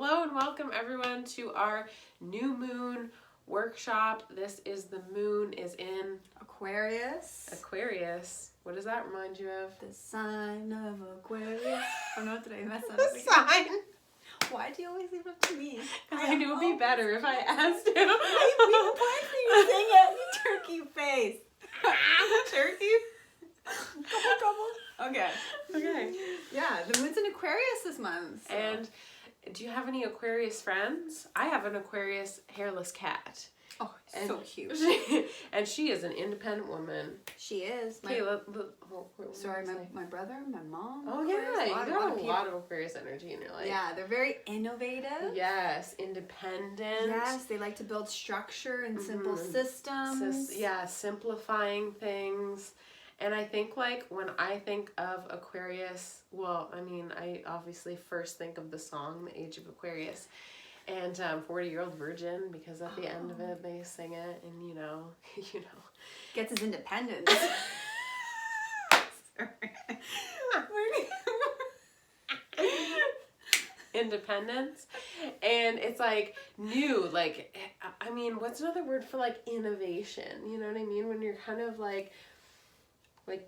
Hello and welcome everyone to our new moon workshop. This is the moon is in Aquarius. Aquarius. What does that remind you of? The sign of Aquarius. Oh no, did I mess that The up again? sign. Why do you always leave it up to me? Because I knew it would be better if I asked you. We planned for you to sing it, you turkey face. Turkey? Couple. Okay. Okay. Yeah, the moon's in Aquarius this month. So. And do you have any Aquarius friends? I have an Aquarius hairless cat. Oh, And so cute. And she is an independent woman. She is. Okay, Sorry, my brother, my mom. Oh Aquarius, yeah, you got a people. lot of Aquarius energy in your life. Yeah, they're very innovative. Yes, independent. Yes, they like to build structure and simple systems. Simplifying things. And I think like when I think of Aquarius, well, I mean, I obviously first think of the song, The Age of Aquarius, and 40-Year-Old Virgin, because at the end of it they sing it, and you know. Gets his independence. Independence. And it's like new, like, I mean, what's another word for like innovation? You know what I mean? When you're kind of like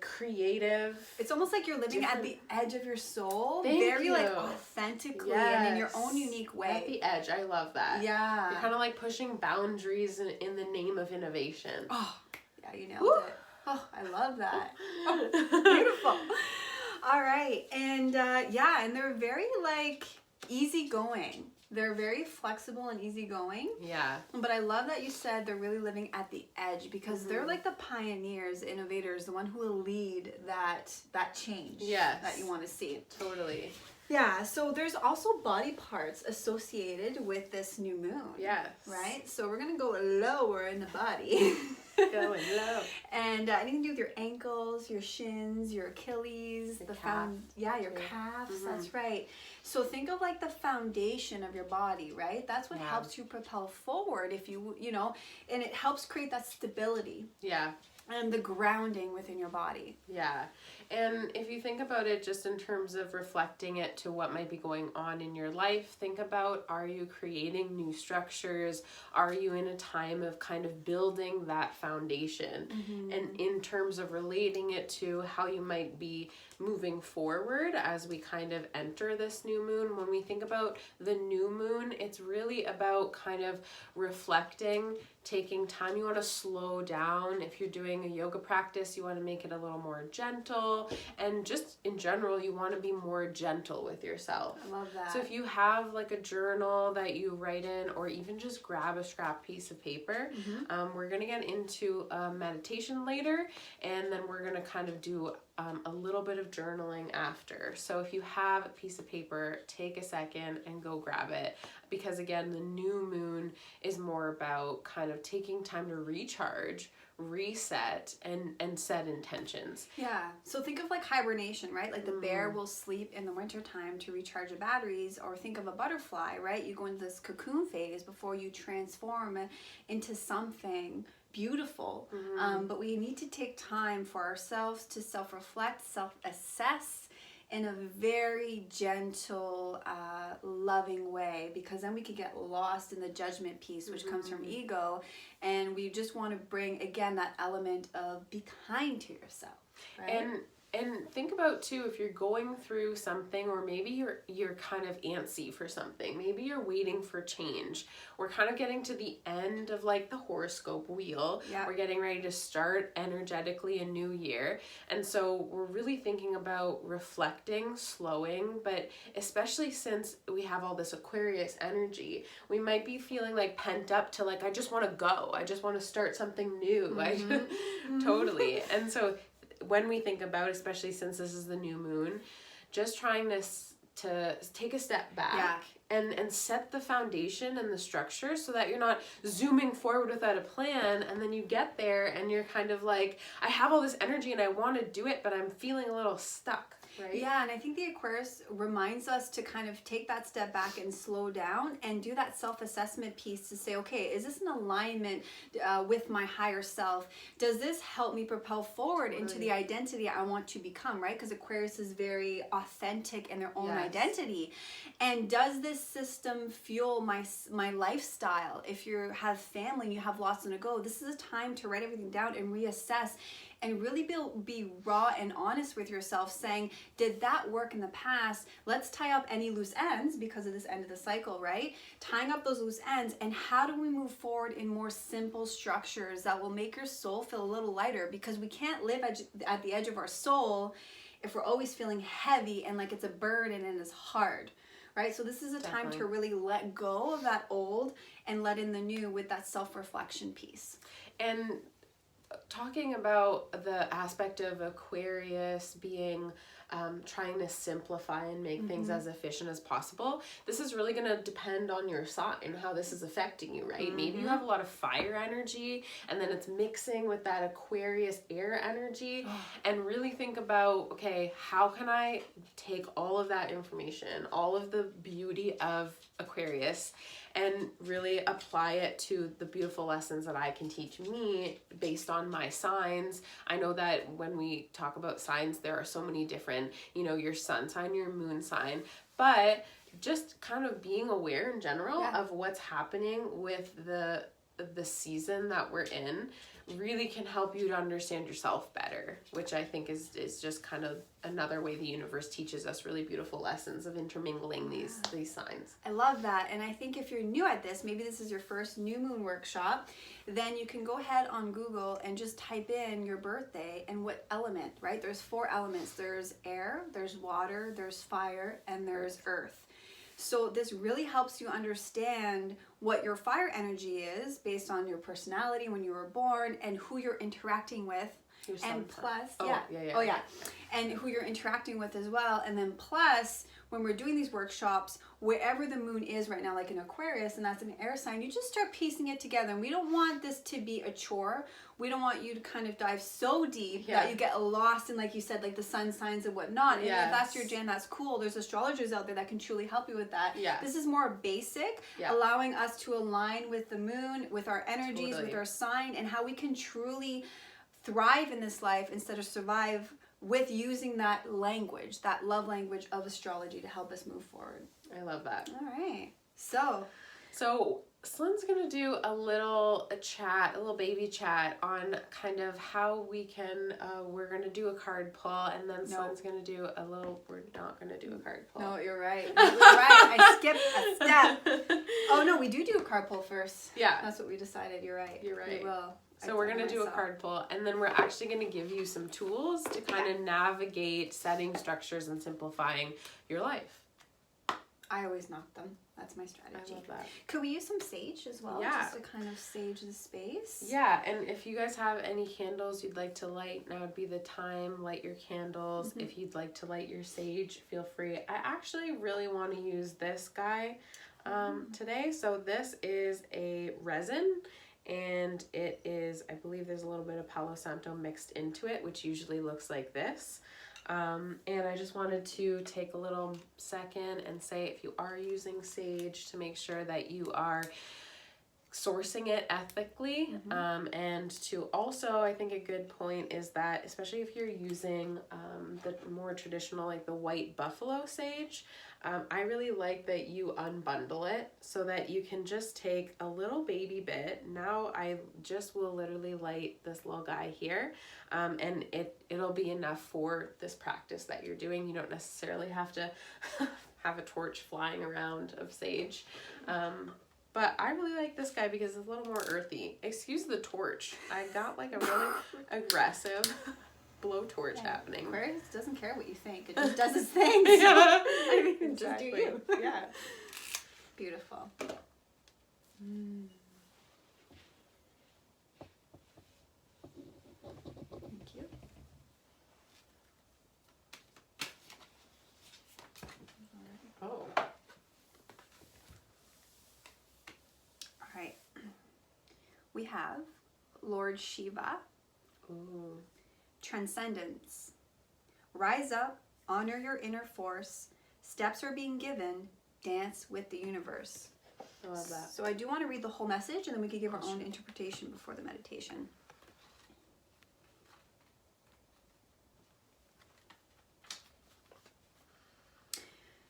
creative. It's almost like you're living at the edge of your soul. Thank very you. like authentically and in your own unique way. At the edge. I love that. Yeah. You're kind of like pushing boundaries in the name of innovation. Oh, yeah, you nailed it. Oh, I love that. Oh, beautiful. All right. And and they're very like easygoing. They're very flexible and easygoing. Yeah. But I love that you said they're really living at the edge because they're like the pioneers, innovators, the one who will lead that change that you want to see. Totally. Yeah, so there's also body parts associated with this new moon. Yes. Right? So we're going to go lower in the body. Going low. And anything to do with your ankles, your shins, your Achilles, the calf. Your calves, that's right. So think of like the foundation of your body, right? That's what helps you propel forward if you know, and it helps create that stability. Yeah. And the grounding within your body. Yeah. And if you think about it just in terms of reflecting it to what might be going on in your life, think about, are you creating new structures? Are you in a time of kind of building that foundation? And in terms of relating it to how you might be moving forward as we kind of enter this new moon, when we think about the new moon, it's really about kind of reflecting, taking time. You want to slow down. If you're doing a yoga practice, you want to make it a little more gentle, and just in general you want to be more gentle with yourself. I love that. So if you have like a journal that you write in, or even just grab a scrap piece of paper, we're going to get into a meditation later, and then we're going to kind of do a little bit of journaling after. So if you have a piece of paper, take a second and go grab it, because again, the new moon is more about kind of taking time to recharge, reset, and set intentions. Yeah. So think of like hibernation, right? Like the bear will sleep in the wintertime to recharge the batteries, or think of a butterfly, right? You go into this cocoon phase before you transform into something beautiful. But we need to take time for ourselves to self-reflect, self-assess in a very gentle, loving way, because then we could get lost in the judgment piece, which comes from ego, and we just want to bring again that element of be kind to yourself, right? And think about too, if you're going through something, or maybe you're kind of antsy for something, maybe you're waiting for change. We're kind of getting to the end of like the horoscope wheel. Yeah. We're getting ready to start energetically a new year. And so we're really thinking about reflecting, slowing, but especially since we have all this Aquarius energy, we might be feeling like pent up to like, I just want to go. I just want to start something new. Totally. And so when we think about, especially since this is the new moon, just trying to take a step back and set the foundation and the structure so that you're not zooming forward without a plan, and then you get there and you're kind of like, I have all this energy and I want to do it, but I'm feeling a little stuck. right? Yeah, and I think the Aquarius reminds us to kind of take that step back and slow down and do that self-assessment piece to say, okay, is this an alignment with my higher self? Does this help me propel forward into the identity I want to become, right? Because Aquarius is very authentic in their own identity. And does this system fuel my lifestyle? If you have family and you have lots on the go, this is a time to write everything down and reassess and really be raw and honest with yourself, saying, did that work in the past? Let's tie up any loose ends because of this end of the cycle, right? Tying up those loose ends, and how do we move forward in more simple structures that will make your soul feel a little lighter? Because we can't live at the edge of our soul if we're always feeling heavy and like it's a burden and it's hard. Right? So this is a time to really let go of that old and let in the new with that self-reflection piece. And talking about the aspect of Aquarius being trying to simplify and make things as efficient as possible, this is really going to depend on your sign, how this is affecting you, right? Maybe you have a lot of fire energy, and then it's mixing with that Aquarius air energy, and really think about, okay, how can I take all of that information, all of the beauty of Aquarius, and really apply it to the beautiful lessons that I can teach me based on my signs. I know that when we talk about signs, there are so many different, your sun sign, your moon sign, but just kind of being aware in general of what's happening with the season that we're in really can help you to understand yourself better, which I think is just kind of another way the universe teaches us really beautiful lessons of intermingling these signs. I love that. And I think if you're new at this, maybe this is your first new moon workshop, then you can go ahead on Google and just type in your birthday and what element, right? There's 4 elements. There's air, there's water, there's fire, and there's earth. So this really helps you understand what your fire energy is based on your personality when you were born and who you're interacting with. And plus, and who you're interacting with as well. And then plus, when we're doing these workshops, wherever the moon is right now, like in Aquarius, and that's an air sign, you just start piecing it together. And we don't want this to be a chore. We don't want you to kind of dive so deep that you get lost in, like you said, like the sun signs and whatnot. And if that's your jam, that's cool. There's astrologers out there that can truly help you with that. This is more basic, allowing us to align with the moon, with our energies, with our sign, and how we can truly thrive in this life instead of survive, with using that language, that love language of astrology to help us move forward. I love that. All right. So Slynn's going to do a little baby chat on kind of how we can, we're going to do a card pull, and then Slynn's going to do we're not going to do a card pull. No, you're right. You're right. I skipped a step. Oh, no, we do a card pull first. Yeah. That's what we decided. You're right. You're right. We will. So we're going to do a card pull, and then we're actually going to give you some tools to kind of navigate setting structures and simplifying your life. I always knock them. That's my strategy. I love that. Could we use some sage as well? Yeah. Just to kind of sage the space? Yeah, and if you guys have any candles you'd like to light, now would be the time. Light your candles. If you'd like to light your sage, feel free. I actually really want to use this guy today. So this is a resin. And it is, I believe there's a little bit of Palo Santo mixed into it, which usually looks like this. And I just wanted to take a little second and say, if you are using sage, to make sure that you are sourcing it ethically. And to also, I think a good point is that, especially if you're using the more traditional, like the white buffalo sage, I really like that you unbundle it so that you can just take a little baby bit. Now I just will literally light this little guy here, and it'll be enough for this practice that you're doing. You don't necessarily have to have a torch flying around of sage. But I really like this guy because it's a little more earthy. Excuse the torch. I got like a really aggressive blowtorch happening. Aquarius doesn't care what you think. It just does its thing. So, I mean, exactly. Just do you. Yeah. Beautiful. Thank you. Oh. All right. We have Lord Shiva. Ooh. Transcendence. Rise up Honor your inner force. Steps are being given. Dance with the universe. I love that. So I do want to read the whole message, and then we could give our own interpretation before the meditation.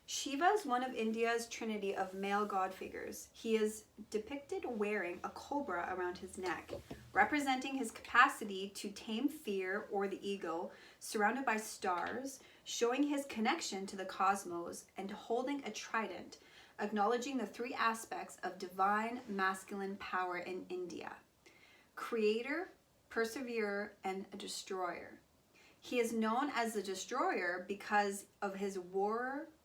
Shiva is one of India's trinity of male god figures. He is depicted wearing a cobra around his neck, representing his capacity to tame fear or the ego, surrounded by stars, showing his connection to the cosmos, and holding a trident, acknowledging the three aspects of divine masculine power in India: creator, perseverer, and a destroyer. He is known as the destroyer because of his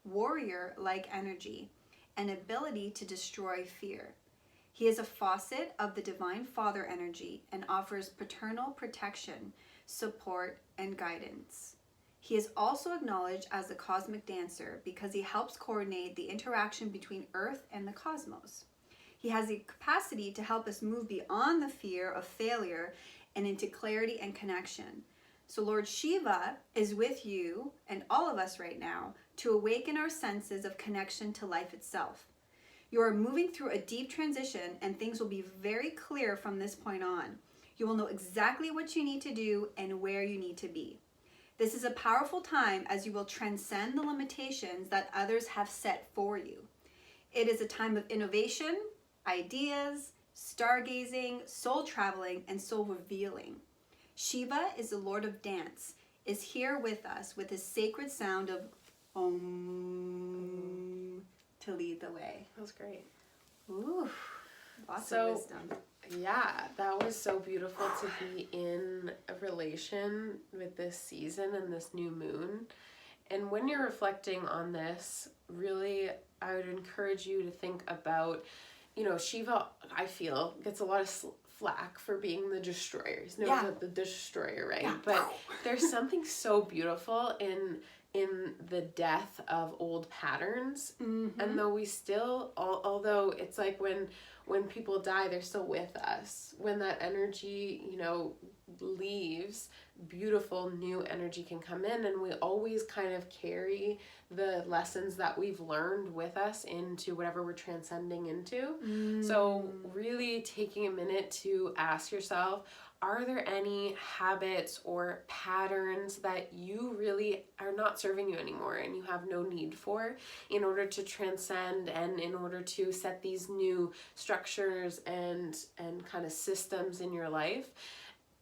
warrior-like energy and ability to destroy fear. He is a faucet of the divine father energy and offers paternal protection, support, and guidance. He is also acknowledged as the cosmic dancer because he helps coordinate the interaction between Earth and the cosmos. He has the capacity to help us move beyond the fear of failure and into clarity and connection. So Lord Shiva is with you and all of us right now to awaken our senses of connection to life itself. You are moving through a deep transition, and things will be very clear from this point on. You will know exactly what you need to do and where you need to be. This is a powerful time as you will transcend the limitations that others have set for you. It is a time of innovation, ideas, stargazing, soul traveling, and soul revealing. Shiva is the Lord of Dance, is here with us with his sacred sound of Om to lead the way. That was great. Ooh, lots of wisdom. Yeah, that was so beautiful to be in a relation with this season and this new moon. And when you're reflecting on this, really, I would encourage you to think about, Shiva, I feel, gets a lot of flack for being the destroyer. He's known as the destroyer, right? Yeah. But there's something so beautiful in the death of old patterns. Mm-hmm. And though we still, although it's like when people die, they're still with us. When that energy, leaves, beautiful new energy can come in, and we always kind of carry the lessons that we've learned with us into whatever we're transcending into. So really taking a minute to ask yourself, are there any habits or patterns that you really are not serving you anymore and you have no need for, in order to transcend and in order to set these new structures and kind of systems in your life?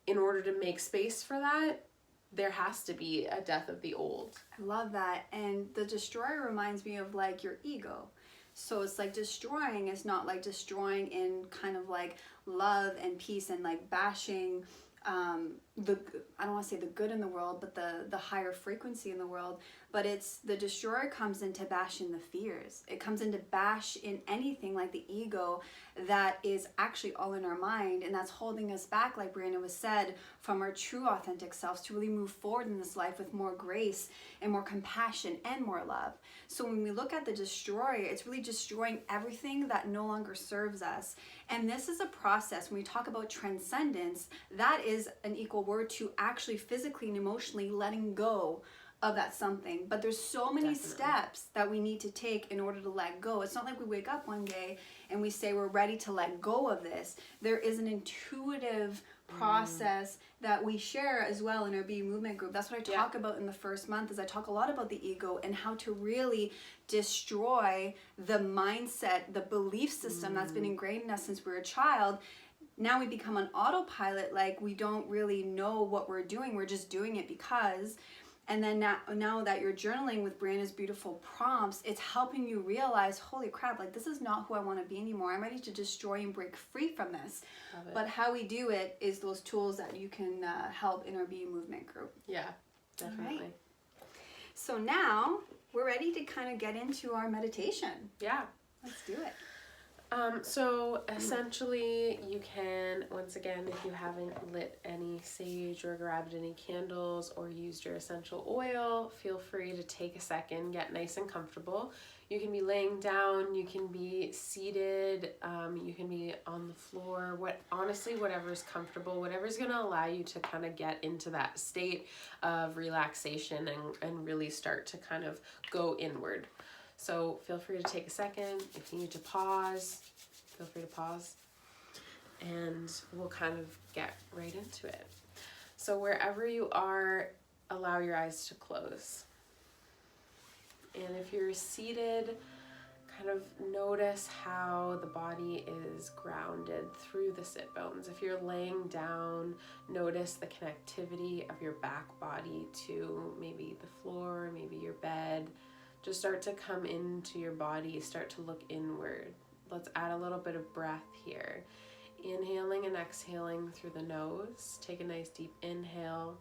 In order to make space for that, there has to be a death of the old. I love that. And the destroyer reminds me of like your ego. So it's like destroying is not like destroying in kind of like love and peace and like bashing I don't want to say the good in the world, but the higher frequency in the world. But it's the destroyer comes into bash in the fears. It comes into bash in anything like the ego that is actually all in our mind, and that's holding us back, like Brianna was said, from our true authentic selves to really move forward in this life with more grace and more compassion and more love. So when we look at the destroyer, it's really destroying everything that no longer serves us. And this is a process. When we talk about transcendence, that is an equal word to actually physically and emotionally letting go of that something. But there's so many steps that we need to take in order to let go. It's not like we wake up one day and we say we're ready to let go of this. There is an intuitive process that we share as well in our Be Movement group. That's what I talk about in the first month, is I talk a lot about the ego and how to really destroy the mindset, the belief system that's been ingrained in us since we were a child. Now we become an autopilot, like we don't really know what we're doing. We're just doing it because. And then now that you're journaling with Brianna's beautiful prompts, it's helping you realize, holy crap, like this is not who I want to be anymore. I'm ready to destroy and break free from this. But how we do it is those tools that you can help in our Be Movement group. Yeah, definitely. Right. So now we're ready to kind of get into our meditation. Yeah. Let's do it. So essentially you can, once again, if you haven't lit any sage or grabbed any candles or used your essential oil, feel free to take a second, get nice and comfortable. You can be laying down, you can be seated, you can be on the floor, honestly, whatever's comfortable, whatever's gonna allow you to kind of get into that state of relaxation and really start to kind of go inward. So feel free to take a second. If you need to pause, feel free to pause. And we'll kind of get right into it. So wherever you are, allow your eyes to close. And if you're seated, kind of notice how the body is grounded through the sit bones. If you're laying down, notice the connectivity of your back body to maybe the floor, maybe your bed. Just start to come into your body, start to look inward. Let's add a little bit of breath here. Inhaling and exhaling through the nose. Take a nice deep inhale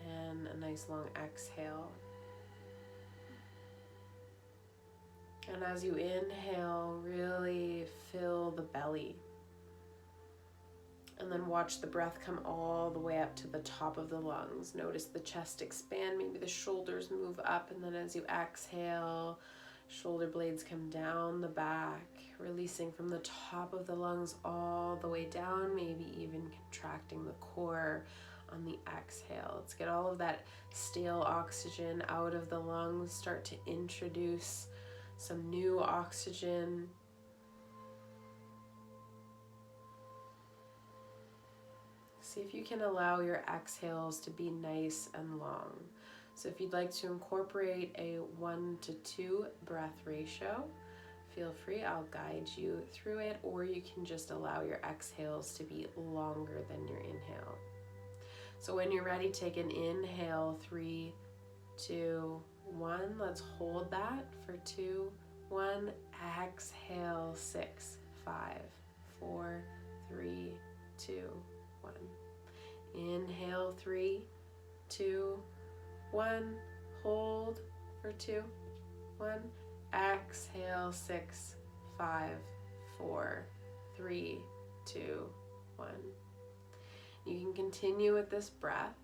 and a nice long exhale. And as you inhale, really fill the belly. And then watch the breath come all the way up to the top of the lungs. Notice the chest expand, maybe the shoulders move up, and then as you exhale, shoulder blades come down the back, releasing from the top of the lungs all the way down, maybe even contracting the core on the exhale. Let's get all of that stale oxygen out of the lungs, start to introduce some new oxygen. See if you can allow your exhales to be nice and long. So if you'd like to incorporate a 1 to 2 breath ratio, feel free, I'll guide you through it, or you can just allow your exhales to be longer than your inhale. So when you're ready, take an inhale, 3, 2, 1. Let's hold that for 2, 1. Exhale, 6, 5, 4, 3, 2, 1. Inhale, 3, 2, 1. Hold for 2, 1. Exhale, 6, 5, 4, 3, 2, 1. You can continue with this breath.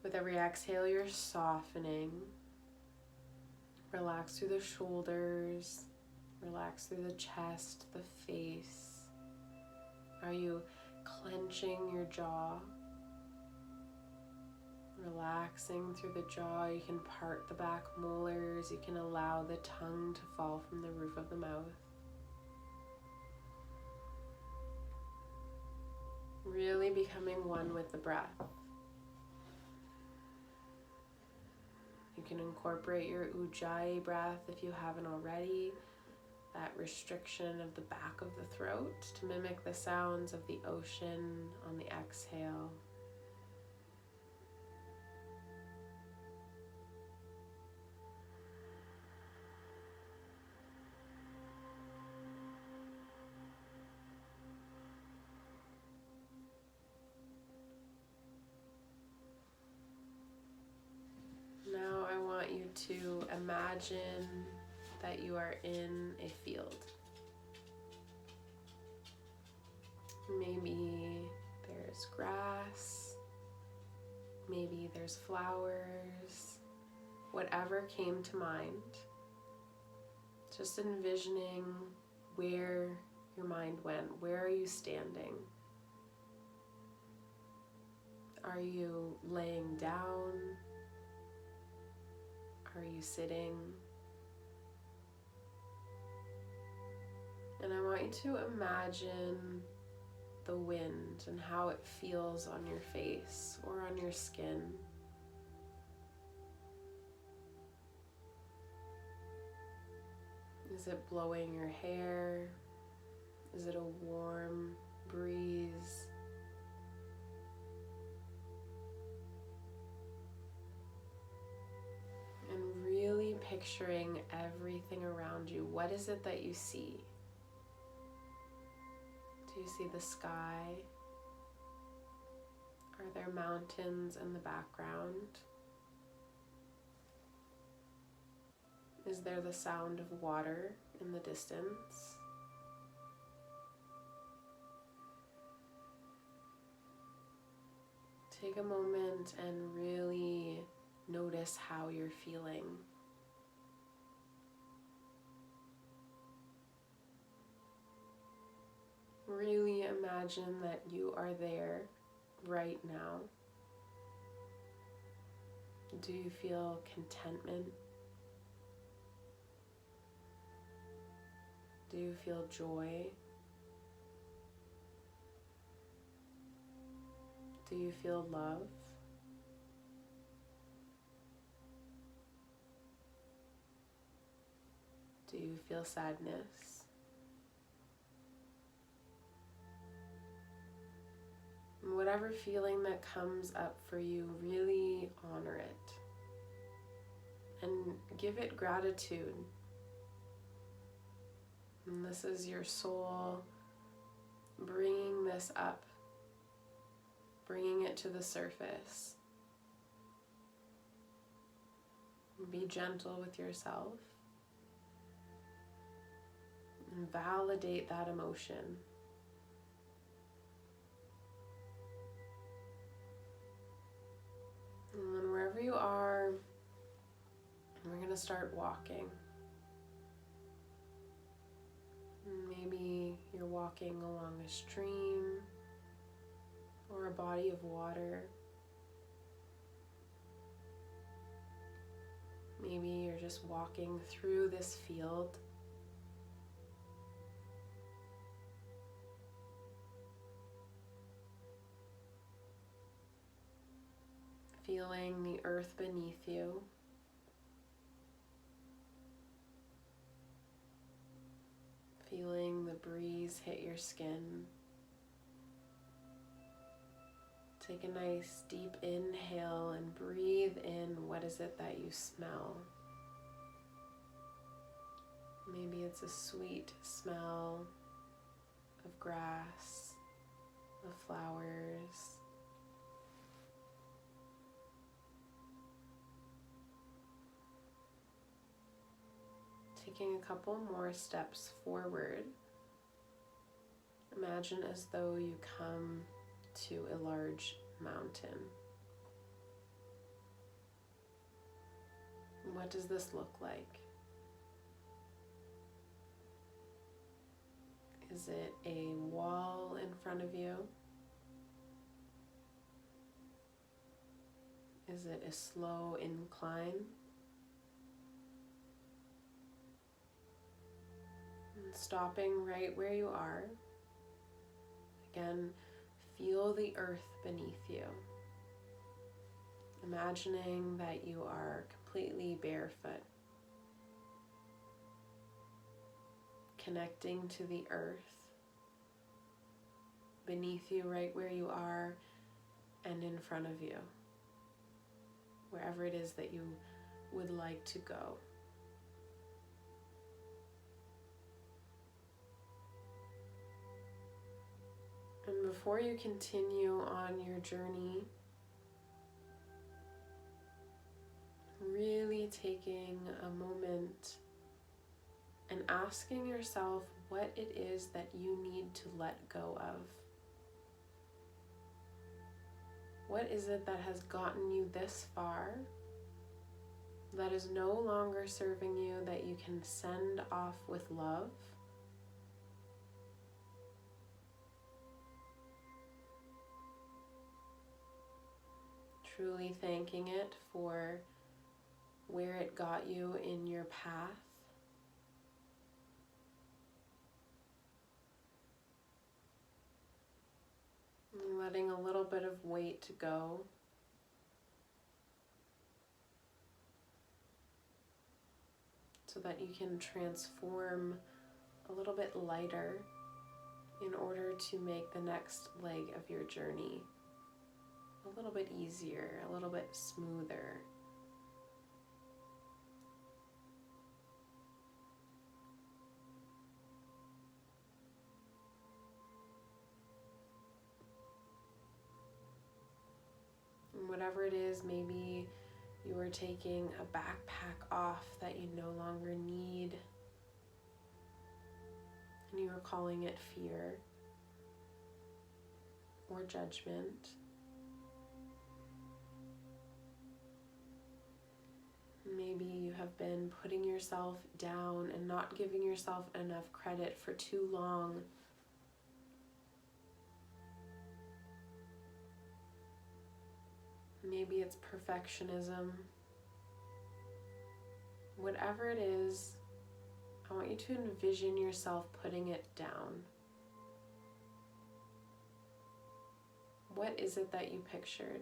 With every exhale, you're softening. Relax through the shoulders. Relax through the chest, the face. Are you clenching your jaw? Relaxing through the jaw. You can part the back molars. You can allow the tongue to fall from the roof of the mouth. Really becoming one with the breath. You can incorporate your Ujjayi breath if you haven't already. That restriction of the back of the throat to mimic the sounds of the ocean on the exhale. Now I want you to imagine that you are in a field. Maybe there's grass, maybe there's flowers, whatever came to mind. Just envisioning where your mind went. Where are you standing? Are you laying down? Are you sitting? And I want you to imagine the wind and how it feels on your face or on your skin. Is it blowing your hair? Is it a warm breeze? And really picturing everything around you. What is it that you see? Do you see the sky? Are there mountains in the background? Is there the sound of water in the distance? Take a moment and really notice how you're feeling. Really imagine that you are there right now. Do you feel contentment? Do you feel joy? Do you feel love? Do you feel sadness? And whatever feeling that comes up for you, really honor it and give it gratitude. And this is your soul bringing this up, bringing it to the surface. Be gentle with yourself and validate that emotion. And then wherever you are, we're going to start walking. Maybe you're walking along a stream or a body of water. Maybe you're just walking through this field. Feeling the earth beneath you. Feeling the breeze hit your skin. Take a nice deep inhale and breathe in. What is it that you smell? Maybe it's a sweet smell of grass, of flowers. Taking a couple more steps forward, imagine as though you come to a large mountain. What does this look like? Is it a wall in front of you? Is it a slow incline? And stopping right where you are. Again, feel the earth beneath you. Imagining that you are completely barefoot. Connecting to the earth beneath you, right where you are, and in front of you. Wherever it is that you would like to go. And before you continue on your journey, really taking a moment and asking yourself what it is that you need to let go of. What is it that has gotten you this far, that is no longer serving you, that you can send off with love? Truly thanking it for where it got you in your path. And letting a little bit of weight go. So that you can transform a little bit lighter in order to make the next leg of your journey a little bit easier, a little bit smoother. And whatever it is, maybe You are taking a backpack off that you no longer need, and you are calling it fear or judgment. Maybe you have been putting yourself down and not giving yourself enough credit for too long. Maybe it's perfectionism. Whatever it is, I want you to envision yourself putting it down. What is it that you pictured?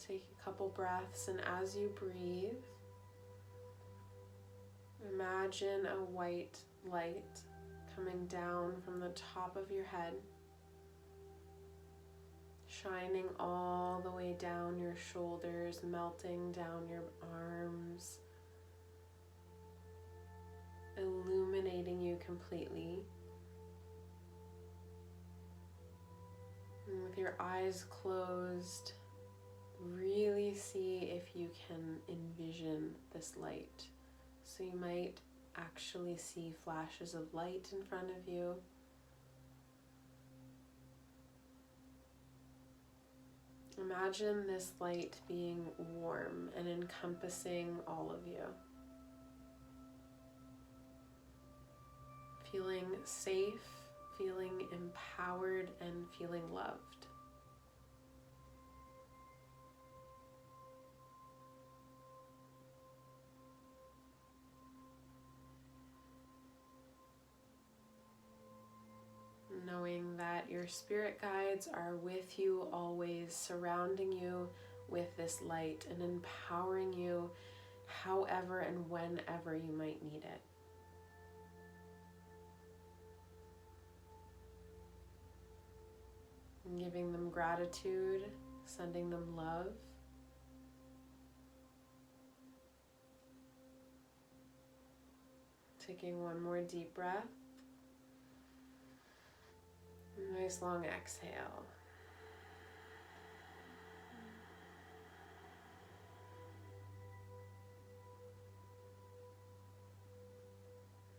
Take a couple breaths, and as you breathe, imagine a white light coming down from the top of your head, shining all the way down your shoulders, melting down your arms, illuminating you completely. And with your eyes closed, really see if you can envision this light. So you might actually see flashes of light in front of you. Imagine this light being warm and encompassing all of you. Feeling safe, feeling empowered, and feeling loved. Knowing that your spirit guides are with you always, surrounding you with this light and empowering you however and whenever you might need it. And giving them gratitude, sending them love. Taking one more deep breath. Nice long exhale.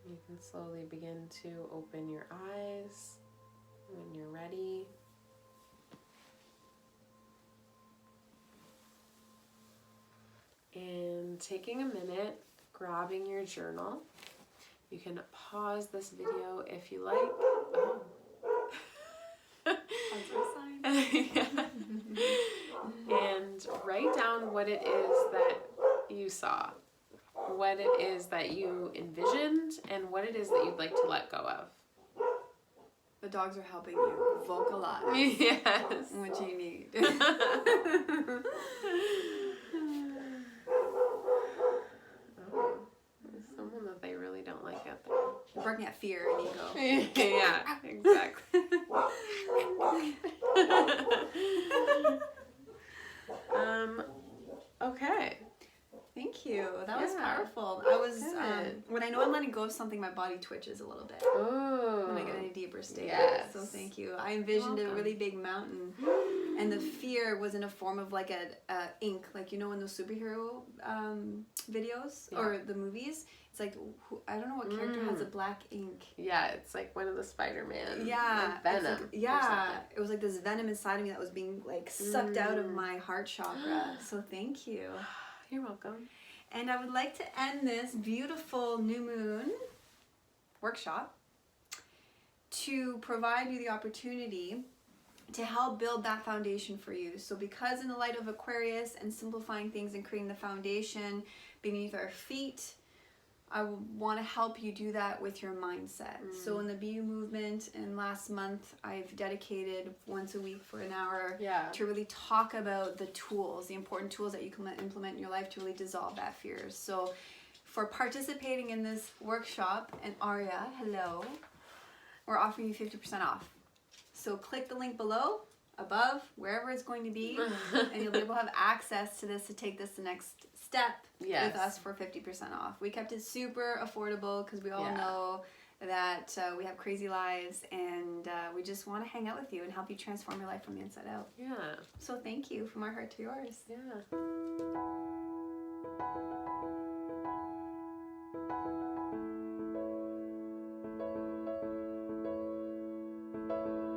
You can slowly begin to open your eyes when you're ready. And taking a minute, grabbing your journal. You can pause this video if you like. Oh. Yeah. And write down what it is that you saw, what it is that you envisioned, and what it is that you'd like to let go of. The dogs are helping you vocalize Yes. what you need. Oh, there's someone that they really don't like out there. You're barking at fear and ego. Yeah, exactly. Okay. Thank you. That was Yeah. powerful. I was Good. when I know I'm letting go of something, my body twitches a little bit Oh. when I get in a deeper state. Yes. So thank you. I envisioned a really big mountain, and the fear was in a form of like a ink, like you know in those superhero videos or the movies. It's like I don't know what character has a black ink. Yeah, it's like one of the Spider-Man. Yeah, like Venom. Like, it was like this venom inside of me that was being like sucked out of my heart chakra. So thank you. You're welcome. And I would like to end this beautiful new moon workshop to provide you the opportunity to help build that foundation for you. So because in the light of Aquarius and simplifying things and creating the foundation beneath our feet, I want to help you do that with your mindset. So in the Be You movement, and last month I've dedicated once a week for an hour to really talk about the tools, the important tools that you can implement in your life to really dissolve that fear. So for participating in this workshop, and Aria, hello, we're offering you 50% off. So click the link below above, wherever it's going to be, and you'll be able to have access to this to take this the next step with us for 50% off. We kept it super affordable because we all know that we have crazy lives, and we just want to hang out with you and help you transform your life from the inside out. Yeah. So thank you from our heart to yours. Yeah.